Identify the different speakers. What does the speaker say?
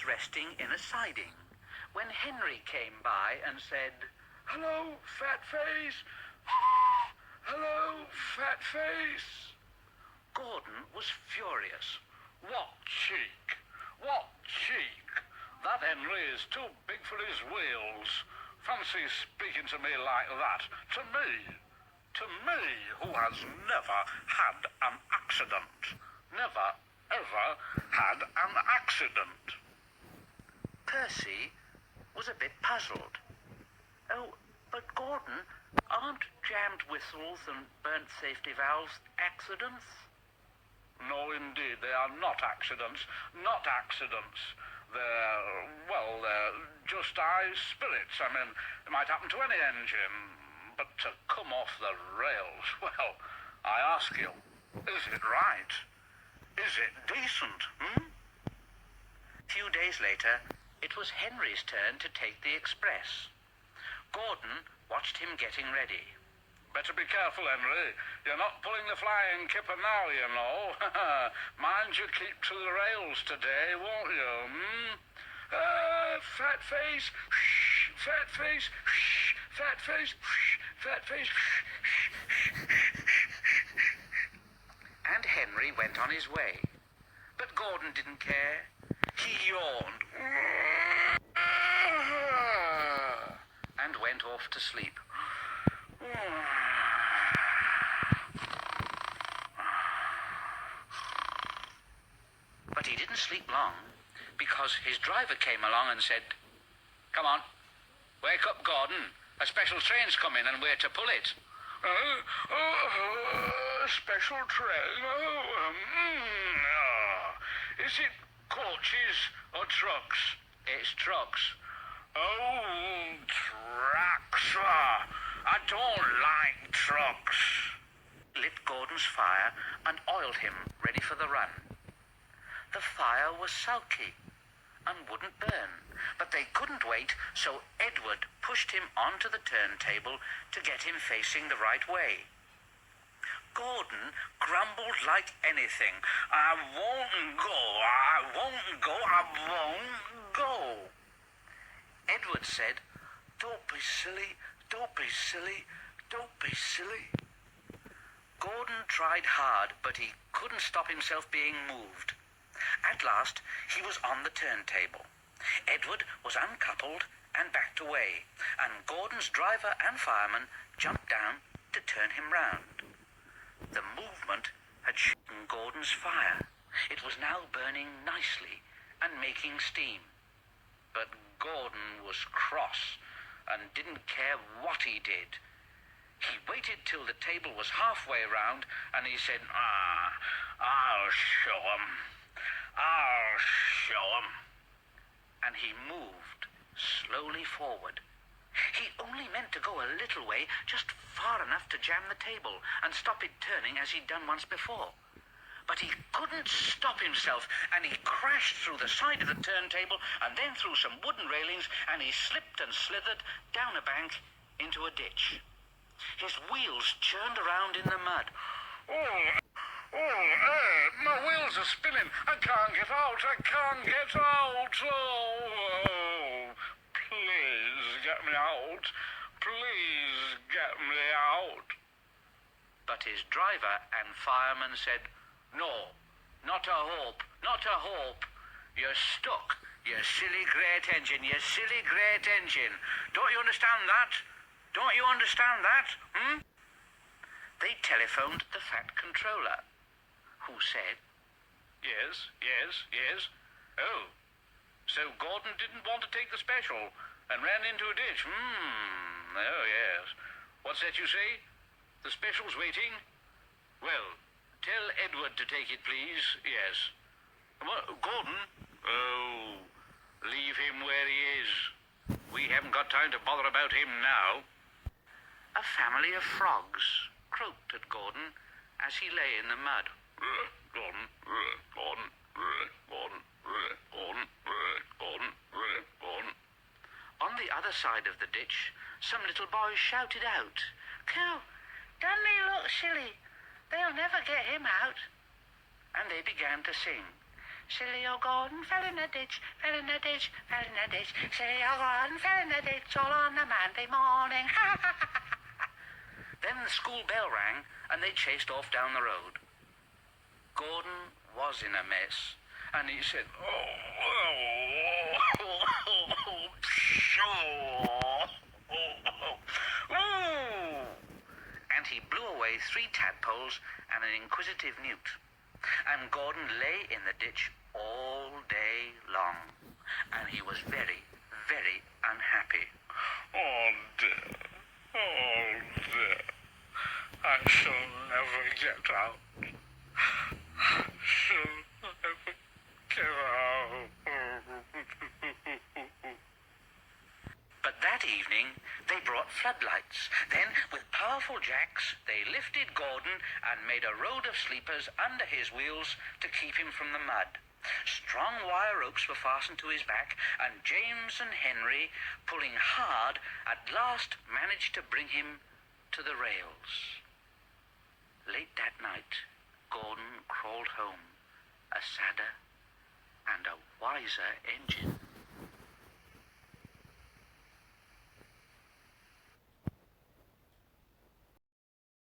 Speaker 1: resting in a siding when Henry came by and said,
Speaker 2: "Hello, fat face! Hello, fat face!"
Speaker 1: Gordon was furious.
Speaker 2: What cheek! What cheek! That Henry is too big for his wheels. Fancy speaking to me like that. To me! To me, who has never had an accident. Never, ever had an accident.
Speaker 1: Percy was a bit puzzled. Oh, but Gordon, aren't jammed whistles and burnt safety valves accidents?
Speaker 2: No, indeed, they are not accidents. Not accidents. They're just high spirits. I mean, it might happen to any engine. But to come off the rails, well, I ask you, is it right? Is it decent,
Speaker 1: A few days later, it was Henry's turn to take the express. Gordon watched him getting ready.
Speaker 2: Better be careful, Henry. You're not pulling the flying kipper now, you know. Mind you keep to the rails today, won't you, Fat face, fat face, fat face, fat face.
Speaker 1: And Henry went on his way. But Gordon didn't care. He yawned and went off to sleep. But he didn't sleep long, because his driver came along and said, "Come on, wake up, Gordon. A special train's coming and we're to pull it."
Speaker 2: Special train? Is it coaches or trucks?
Speaker 1: It's trucks.
Speaker 2: Oh, trucks. I don't like trucks.
Speaker 1: Lit Gordon's fire and oiled him ready for the run. The fire was sulky and wouldn't burn, but they couldn't wait, so Edward pushed him onto the turntable to get him facing the right way. Gordon grumbled like anything. "I won't go, I won't go, I won't go." Edward said, "Don't be silly, don't be silly, don't be silly." Gordon tried hard, but he couldn't stop himself being moved. At last, he was on the turntable. Edward was uncoupled and backed away, and Gordon's driver and fireman jumped down to turn him round. The movement had shaken Gordon's fire. It was now burning nicely and making steam. But Gordon was cross and didn't care what he did. He waited till the table was halfway round, and he said, "I'll show 'em. I'll show 'em." And he moved slowly forward. He only meant to go a little way, just far enough to jam the table and stop it turning as he'd done once before. But he couldn't stop himself, and he crashed through the side of the turntable and then through some wooden railings, and he slipped and slithered down a bank into a ditch. His wheels churned around in the mud.
Speaker 2: My wheels are spinning. I can't get out. I can't get out. Oh, please get me out. Please get me out.
Speaker 1: But his driver and fireman said, "No, not a hope, not a hope. You're stuck, you silly great engine, you silly great engine. Don't you understand that? Don't you understand that, They telephoned the Fat Controller, who said,
Speaker 2: Yes. Oh, so Gordon didn't want to take the special and ran into a ditch. Oh, yes. What's that you say? The special's waiting? Well, tell Edward to take it, please. Yes. Gordon? Oh, leave him where he is. We haven't got time to bother about him now.
Speaker 1: A family of frogs croaked at Gordon as he lay in the mud.
Speaker 2: Gordon, Gordon, Gordon, Gordon, Gordon, Gordon.
Speaker 1: On the other side of the ditch, some little boys shouted out, "Cow, doesn't he look silly? They'll never get him out." And they began to sing, Silly old Gordon fell in a ditch, fell in a ditch, fell in a ditch. Silly old Gordon fell in a ditch all on a Monday morning. Then the school bell rang and they chased off down the road. Gordon was in a mess and he said, and he blew away 3 tadpoles and an inquisitive newt. And Gordon lay in the ditch all day long, and he was very, very unhappy.
Speaker 2: Oh dear, oh dear, I shall never get out. I shall never get out.
Speaker 1: But that evening they brought floodlights. Then, with powerful jacks, they lifted Gordon and made a road of sleepers under his wheels to keep him from the mud. Strong wire ropes were fastened to his back, and James and Henry, pulling hard, at last managed to bring him to the rails. Late that night, Gordon crawled home, a sadder and a wiser engine.